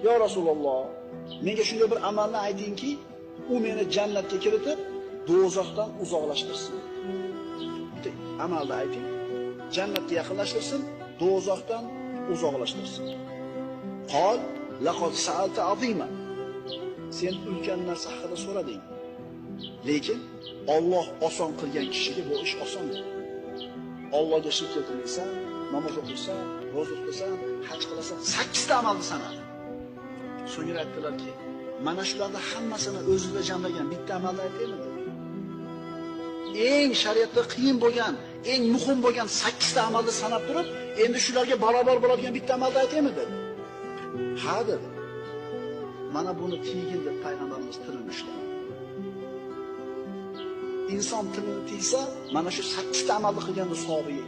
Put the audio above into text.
"Yo Rasululloh, menga shunday bir amalni aytingki, u meni jannatga kiritib, do'zaxdan uzoqlashtirsin." Bitta amalni ayting, jannatga yaqinlashtirsin, do'zaxdan uzoqlashtirsin. Qol laqad sa'alta azima. Sen ulkan narsa haqida so'rading. Lekin Alloh oson qilgan kishiga bu ish oson. Allohga shirk keltirmaysan, namoz o'qiysan, ro'za tutasan, haj qilasan, 8 ta amalni sanadi. So'ngra aytdilarki, mana shularning hammasini o'zida jamlagan bitta amalni aytaymi dedi. Eng shariatda qiyin bo'lgan, eng muhim bo'lgan 8 ta amalni sanab turib, endi shularga barobar bo'ladigan bitta amalni aytaymi dedi. Ha dedi. Mana buni tiygin deb payg'ambarimiz tilini ushladi. Inson tilini tiysa, mana shu 8 ta amalni qilganda savobiga